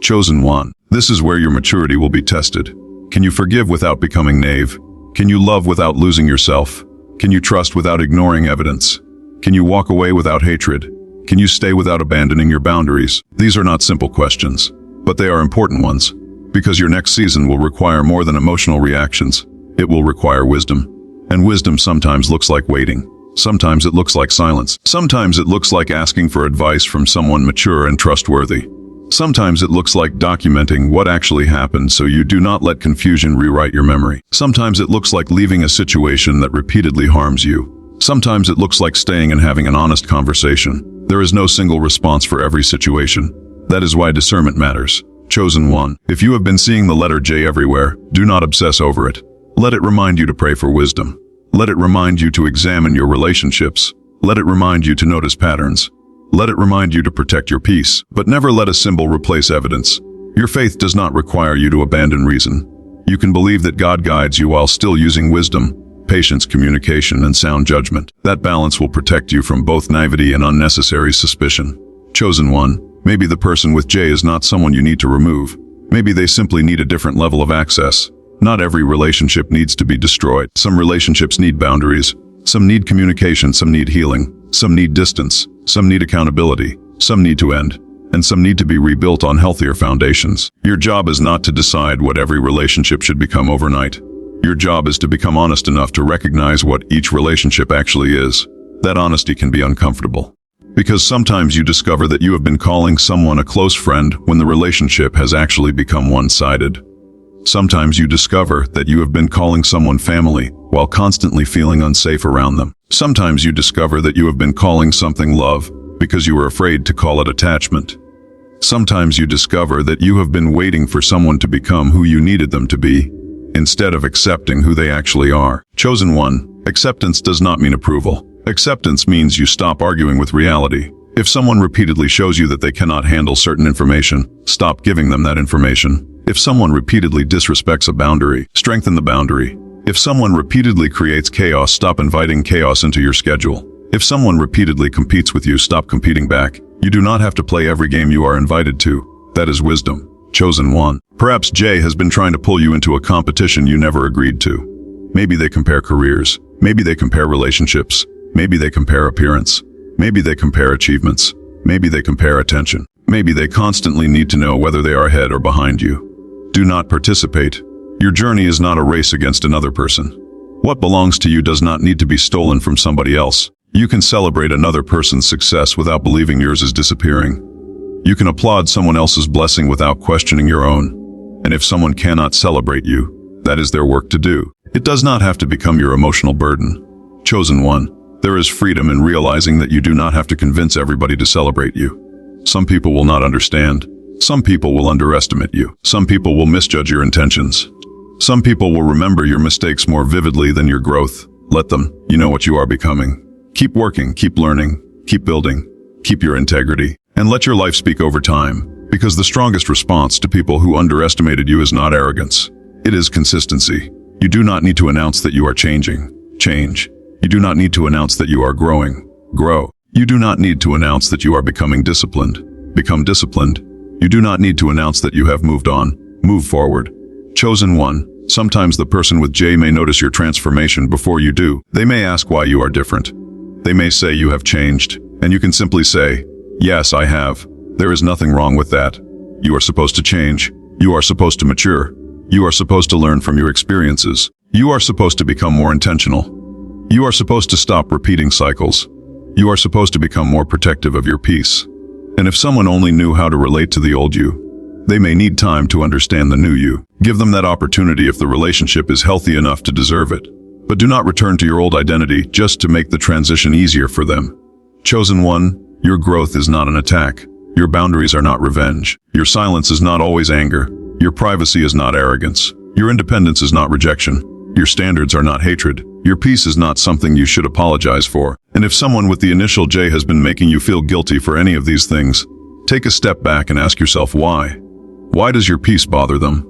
A: Chosen one, this is where your maturity will be tested. Can you forgive without becoming naive? Can you love without losing yourself? Can you trust without ignoring evidence? Can you walk away without hatred? Can you stay without abandoning your boundaries? These are not simple questions, but they are important ones. Because your next season will require more than emotional reactions. It will require wisdom. And wisdom sometimes looks like waiting. Sometimes it looks like silence. Sometimes it looks like asking for advice from someone mature and trustworthy. Sometimes it looks like documenting what actually happened so you do not let confusion rewrite your memory. Sometimes it looks like leaving a situation that repeatedly harms you. Sometimes it looks like staying and having an honest conversation. There is no single response for every situation. That is why discernment matters. Chosen one, if you have been seeing the letter J everywhere, do not obsess over it. Let it remind you to pray for wisdom. Let it remind you to examine your relationships. Let it remind you to notice patterns. Let it remind you to protect your peace, but never let a symbol replace evidence. Your faith does not require you to abandon reason. You can believe that God guides you while still using wisdom, patience, communication, and sound judgment. That balance will protect you from both naivety and unnecessary suspicion. Chosen one, maybe the person with J is not someone you need to remove. Maybe they simply need a different level of access. Not every relationship needs to be destroyed. Some relationships need boundaries. Some need communication. Some need healing. Some need distance. Some need accountability. Some need to end. And some need to be rebuilt on healthier foundations. Your job is not to decide what every relationship should become overnight. Your job is to become honest enough to recognize what each relationship actually is. That honesty can be uncomfortable. Because sometimes you discover that you have been calling someone a close friend when the relationship has actually become one-sided. Sometimes you discover that you have been calling someone family while constantly feeling unsafe around them. Sometimes you discover that you have been calling something love because you were afraid to call it attachment. Sometimes you discover that you have been waiting for someone to become who you needed them to be instead of accepting who they actually are. Chosen one, acceptance does not mean approval. Acceptance means you stop arguing with reality. If someone repeatedly shows you that they cannot handle certain information, stop giving them that information. If someone repeatedly disrespects a boundary, strengthen the boundary. If someone repeatedly creates chaos, stop inviting chaos into your schedule. If someone repeatedly competes with you, stop competing back. You do not have to play every game you are invited to. That is wisdom. Chosen one. Perhaps Jay has been trying to pull you into a competition you never agreed to. Maybe they compare careers. Maybe they compare relationships. Maybe they compare appearance. Maybe they compare achievements. Maybe they compare attention. Maybe they constantly need to know whether they are ahead or behind you. Do not participate. Your journey is not a race against another person. What belongs to you does not need to be stolen from somebody else. You can celebrate another person's success without believing yours is disappearing. You can applaud someone else's blessing without questioning your own. And if someone cannot celebrate you, that is their work to do. It does not have to become your emotional burden. Chosen one, there is freedom in realizing that you do not have to convince everybody to celebrate you. Some people will not understand. Some people will underestimate you. Some people will misjudge your intentions. Some people will remember your mistakes more vividly than your growth. Let them. You know what you are becoming. Keep working, keep learning, keep building, keep your integrity, and let your life speak over time, because the strongest response to people who underestimated you is not arrogance. It is consistency. You do not need to announce that you are changing. Change. You do not need to announce that you are growing. Grow. You do not need to announce that you are becoming disciplined. Become disciplined. You do not need to announce that you have moved on. Move forward. Chosen one. Sometimes the person with J may notice your transformation before you do. They may ask why you are different. They may say you have changed, and you can simply say, yes, I have. There is nothing wrong with that. You are supposed to change. You are supposed to mature. You are supposed to learn from your experiences. You are supposed to become more intentional. You are supposed to stop repeating cycles. You are supposed to become more protective of your peace. And if someone only knew how to relate to the old you, they may need time to understand the new you. Give them that opportunity if the relationship is healthy enough to deserve it. But do not return to your old identity just to make the transition easier for them. Chosen one, your growth is not an attack. Your boundaries are not revenge. Your silence is not always anger. Your privacy is not arrogance. Your independence is not rejection. Your standards are not hatred. Your peace is not something you should apologize for. And if someone with the initial J has been making you feel guilty for any of these things, take a step back and ask yourself why. Why does your peace bother them?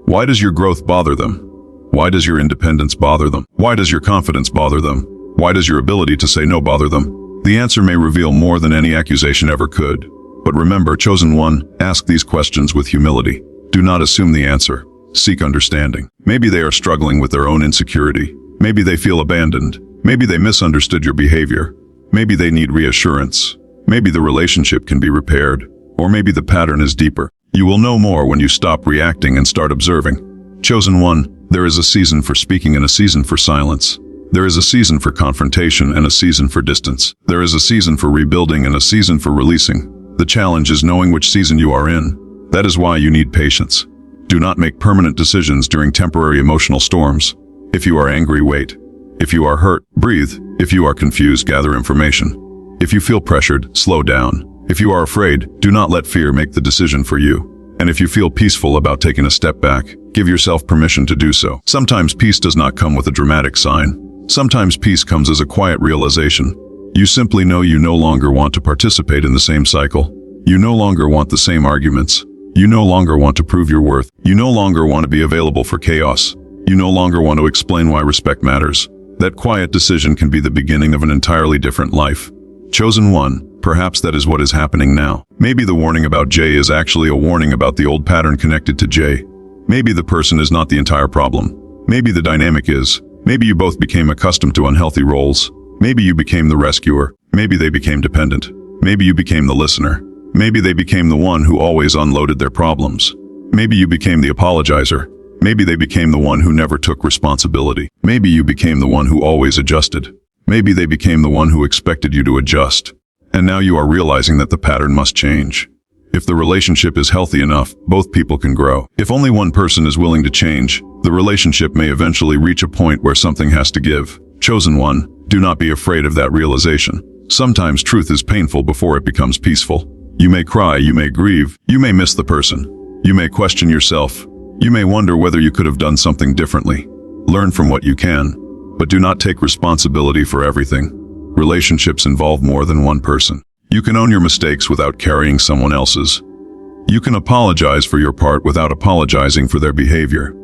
A: Why does your growth bother them? Why does your independence bother them? Why does your confidence bother them? Why does your ability to say no bother them? The answer may reveal more than any accusation ever could. But remember, chosen one, ask these questions with humility. Do not assume the answer. Seek understanding. Maybe they are struggling with their own insecurity. Maybe they feel abandoned. Maybe they misunderstood your behavior. Maybe they need reassurance. Maybe the relationship can be repaired. Or maybe the pattern is deeper. You will know more when you stop reacting and start observing. Chosen one, there is a season for speaking and a season for silence. There is a season for confrontation and a season for distance. There is a season for rebuilding and a season for releasing. The challenge is knowing which season you are in. That is why you need patience. Do not make permanent decisions during temporary emotional storms. If you are angry, wait. If you are hurt, breathe. If you are confused, gather information. If you feel pressured, slow down. If you are afraid, do not let fear make the decision for you. And if you feel peaceful about taking a step back, give yourself permission to do so. Sometimes peace does not come with a dramatic sign. Sometimes peace comes as a quiet realization. You simply know you no longer want to participate in the same cycle. You no longer want the same arguments. You no longer want to prove your worth. You no longer want to be available for chaos. You no longer want to explain why respect matters. That quiet decision can be the beginning of an entirely different life. Chosen one, perhaps that is what is happening now. Maybe the warning about J is actually a warning about the old pattern connected to J. Maybe the person is not the entire problem. Maybe the dynamic is. Maybe you both became accustomed to unhealthy roles. Maybe you became the rescuer. Maybe they became dependent. Maybe you became the listener. Maybe they became the one who always unloaded their problems. Maybe you became the apologizer. Maybe they became the one who never took responsibility. Maybe you became the one who always adjusted. Maybe they became the one who expected you to adjust. And now you are realizing that the pattern must change. If the relationship is healthy enough, both people can grow. If only one person is willing to change, the relationship may eventually reach a point where something has to give. Chosen one, do not be afraid of that realization. Sometimes truth is painful before it becomes peaceful. You may cry, you may grieve, you may miss the person. You may question yourself. You may wonder whether you could have done something differently. Learn from what you can, but do not take responsibility for everything. Relationships involve more than one person. You can own your mistakes without carrying someone else's. You can apologize for your part without apologizing for their behavior.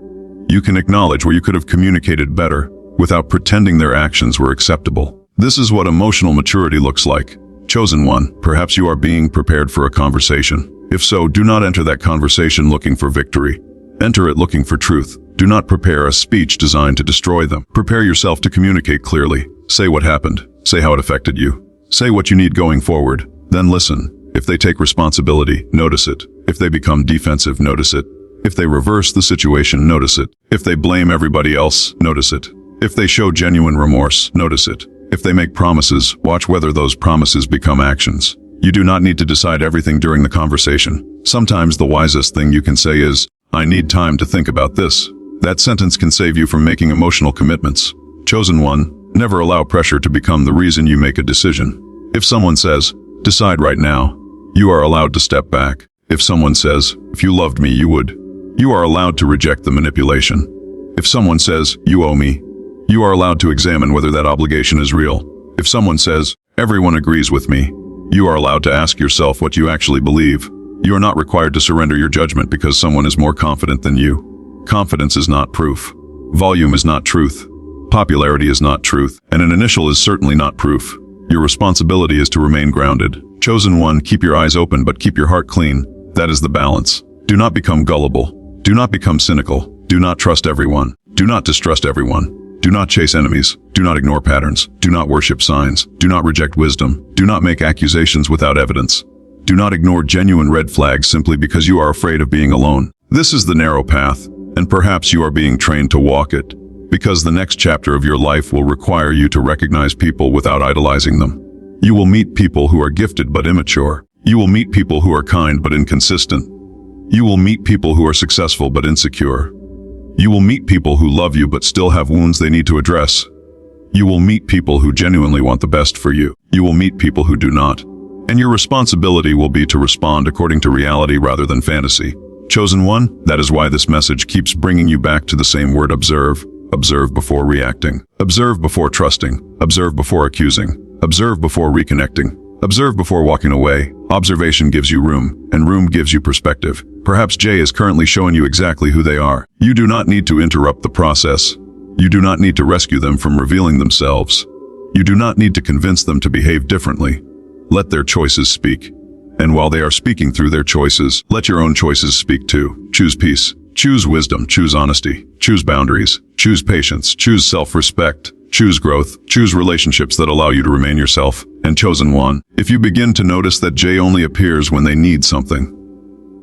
A: You can acknowledge where you could have communicated better without pretending their actions were acceptable. This is what emotional maturity looks like. Chosen one, perhaps you are being prepared for a conversation. If so, do not enter that conversation looking for victory. Enter it looking for truth. Do not prepare a speech designed to destroy them. Prepare yourself to communicate clearly. Say what happened. Say how it affected you. Say what you need going forward. Then listen. If they take responsibility, notice it. If they become defensive, notice it. If they reverse the situation, notice it. If they blame everybody else, notice it. If they show genuine remorse, notice it. If they make promises, watch whether those promises become actions. You do not need to decide everything during the conversation. Sometimes the wisest thing you can say is, "I need time to think about this." That sentence can save you from making emotional commitments. Chosen one, never allow pressure to become the reason you make a decision. If someone says, "Decide right now," you are allowed to step back. If someone says, "If you loved me, you would," you are allowed to reject the manipulation. If someone says, "You owe me," you are allowed to examine whether that obligation is real. If someone says, "Everyone agrees with me," you are allowed to ask yourself what you actually believe. You are not required to surrender your judgment because someone is more confident than you. Confidence is not proof. Volume is not truth. Popularity is not truth. And an initial is certainly not proof. Your responsibility is to remain grounded. Chosen one, keep your eyes open but keep your heart clean. That is the balance. Do not become gullible. Do not become cynical. Do not trust everyone. Do not distrust everyone. Do not chase enemies. Do not ignore patterns. Do not worship signs. Do not reject wisdom. Do not make accusations without evidence. Do not ignore genuine red flags simply because you are afraid of being alone. This is the narrow path, and perhaps you are being trained to walk it, because the next chapter of your life will require you to recognize people without idolizing them. You will meet people who are gifted but immature. You will meet people who are kind but inconsistent. You will meet people who are successful but insecure. You will meet people who love you but still have wounds they need to address. You will meet people who genuinely want the best for you. You will meet people who do not. And your responsibility will be to respond according to reality rather than fantasy. Chosen one, that is why this message keeps bringing you back to the same word: observe. Observe before reacting. Observe before trusting. Observe before accusing. Observe before reconnecting. Observe before walking away. Observation gives you room, and room gives you perspective. Perhaps Jay is currently showing you exactly who they are. You do not need to interrupt the process. You do not need to rescue them from revealing themselves. You do not need to convince them to behave differently. Let their choices speak. And while they are speaking through their choices, let your own choices speak too. Choose peace. Choose wisdom. Choose honesty. Choose boundaries. Choose patience. Choose self-respect. Choose growth. Choose relationships that allow you to remain yourself. And chosen one, if you begin to notice that Jay only appears when they need something,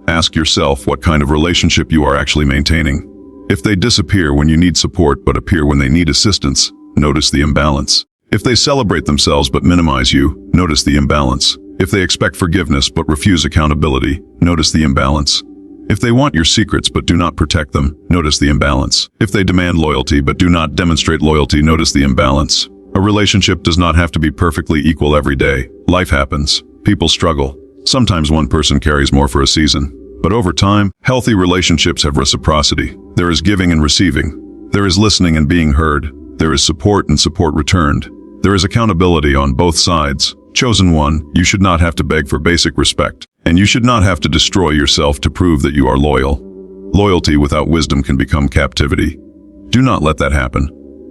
A: ask yourself what kind of relationship you are actually maintaining. If they disappear when you need support but appear when they need assistance, notice the imbalance. If they celebrate themselves but minimize you, notice the imbalance. If they expect forgiveness but refuse accountability, notice the imbalance. If they want your secrets but do not protect them, notice the imbalance. If they demand loyalty but do not demonstrate loyalty, notice the imbalance. A relationship does not have to be perfectly equal every day. Life happens. People struggle. Sometimes one person carries more for a season. But over time, healthy relationships have reciprocity. There is giving and receiving. There is listening and being heard. There is support and support returned. There is accountability on both sides. Chosen one, you should not have to beg for basic respect. And you should not have to destroy yourself to prove that you are loyal. Loyalty without wisdom can become captivity. Do not let that happen.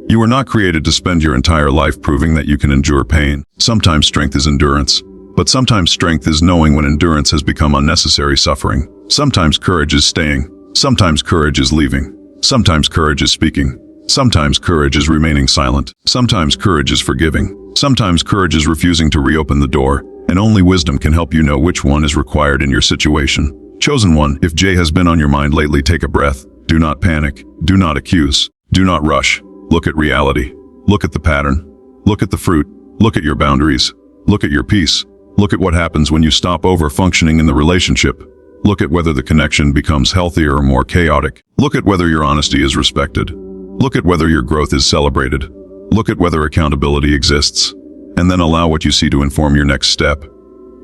A: You were not created to spend your entire life proving that you can endure pain. Sometimes strength is endurance. But sometimes strength is knowing when endurance has become unnecessary suffering. Sometimes courage is staying. Sometimes courage is leaving. Sometimes courage is speaking. Sometimes courage is remaining silent. Sometimes courage is forgiving. Sometimes courage is refusing to reopen the door. And only wisdom can help you know which one is required in your situation. Chosen one, if Jay has been on your mind lately, take a breath. Do not panic. Do not accuse. Do not rush. Look at reality. Look at the pattern. Look at the fruit. Look at your boundaries. Look at your peace. Look at what happens when you stop over-functioning in the relationship. Look at whether the connection becomes healthier or more chaotic. Look at whether your honesty is respected. Look at whether your growth is celebrated. Look at whether accountability exists. And then allow what you see to inform your next step.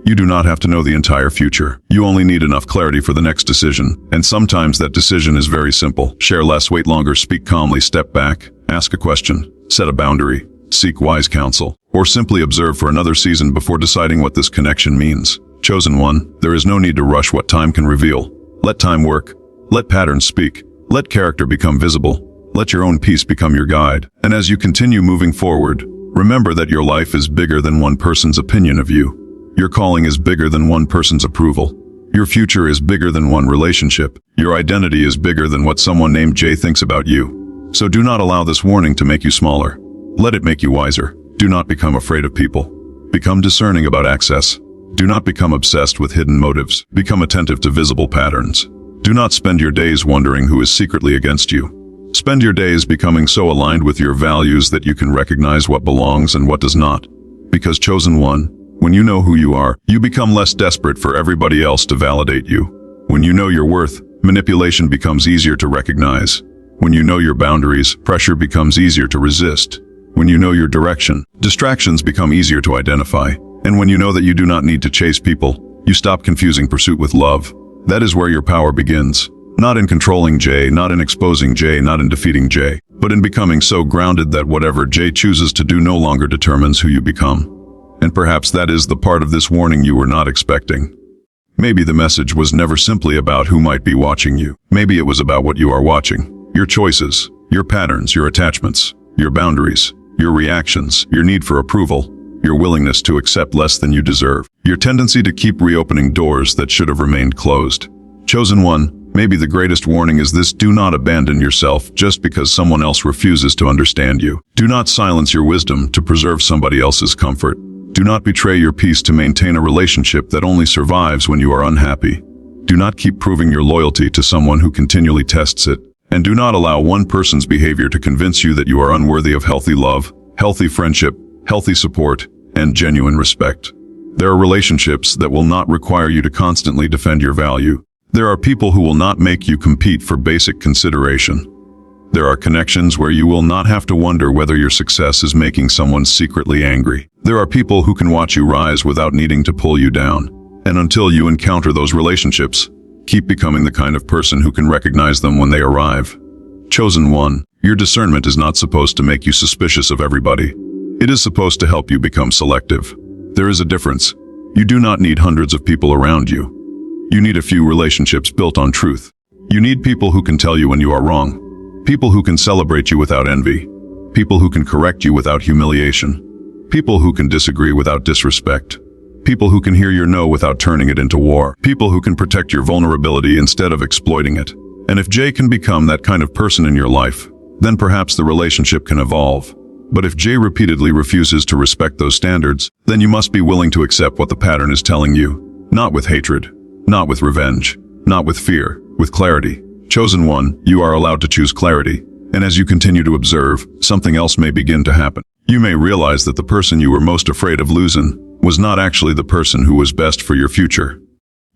A: You do not have to know the entire future. You only need enough clarity for the next decision. And sometimes that decision is very simple. Share less, wait longer, speak calmly, step back, ask a question, set a boundary, seek wise counsel, or simply observe for another season before deciding what this connection means. Chosen one, there is no need to rush what time can reveal. Let time work. Let patterns speak. Let character become visible. Let your own peace become your guide. And as you continue moving forward, remember that your life is bigger than one person's opinion of you. Your calling is bigger than one person's approval. Your future is bigger than one relationship. Your identity is bigger than what someone named Jay thinks about you. So do not allow this warning to make you smaller. Let it make you wiser. Do not become afraid of people. Become discerning about access. Do not become obsessed with hidden motives. Become attentive to visible patterns. Do not spend your days wondering who is secretly against you. Spend your days becoming so aligned with your values that you can recognize what belongs and what does not. Because chosen one, when you know who you are, you become less desperate for everybody else to validate you. When you know your worth, manipulation becomes easier to recognize. When you know your boundaries, pressure becomes easier to resist. When you know your direction, distractions become easier to identify. And when you know that you do not need to chase people, you stop confusing pursuit with love. That is where your power begins. Not in controlling Jay, not in exposing Jay, not in defeating Jay, but in becoming so grounded that whatever Jay chooses to do no longer determines who you become. And perhaps that is the part of this warning you were not expecting. Maybe the message was never simply about who might be watching you. Maybe it was about what you are watching. Your choices, your patterns, your attachments, your boundaries, your reactions, your need for approval, your willingness to accept less than you deserve, your tendency to keep reopening doors that should have remained closed. Chosen one, maybe the greatest warning is this: do not abandon yourself just because someone else refuses to understand you. Do not silence your wisdom to preserve somebody else's comfort. Do not betray your peace to maintain a relationship that only survives when you are unhappy. Do not keep proving your loyalty to someone who continually tests it. And do not allow one person's behavior to convince you that you are unworthy of healthy love, healthy friendship, healthy support, and genuine respect. There are relationships that will not require you to constantly defend your value. There are people who will not make you compete for basic consideration. There are connections where you will not have to wonder whether your success is making someone secretly angry. There are people who can watch you rise without needing to pull you down. And until you encounter those relationships, keep becoming the kind of person who can recognize them when they arrive. Chosen one, your discernment is not supposed to make you suspicious of everybody. It is supposed to help you become selective. There is a difference. You do not need hundreds of people around you. You need a few relationships built on truth. You need people who can tell you when you are wrong. People who can celebrate you without envy. People who can correct you without humiliation. People who can disagree without disrespect. People who can hear your no without turning it into war. People who can protect your vulnerability instead of exploiting it. And if Jay can become that kind of person in your life, then perhaps the relationship can evolve. But if Jay repeatedly refuses to respect those standards, then you must be willing to accept what the pattern is telling you. Not with hatred, not with revenge, not with fear, with clarity. Chosen one, you are allowed to choose clarity. And as you continue to observe, something else may begin to happen. You may realize that the person you were most afraid of losing was not actually the person who was best for your future.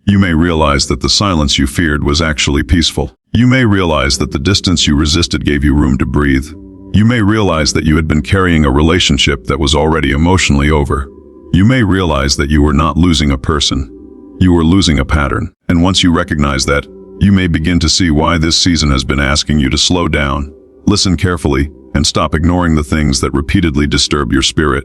A: You may realize that the silence you feared was actually peaceful. You may realize that the distance you resisted gave you room to breathe. You may realize that you had been carrying a relationship that was already emotionally over. You may realize that you were not losing a person. You were losing a pattern. And once you recognize that, you may begin to see why this season has been asking you to slow down, listen carefully, and stop ignoring the things that repeatedly disturb your spirit.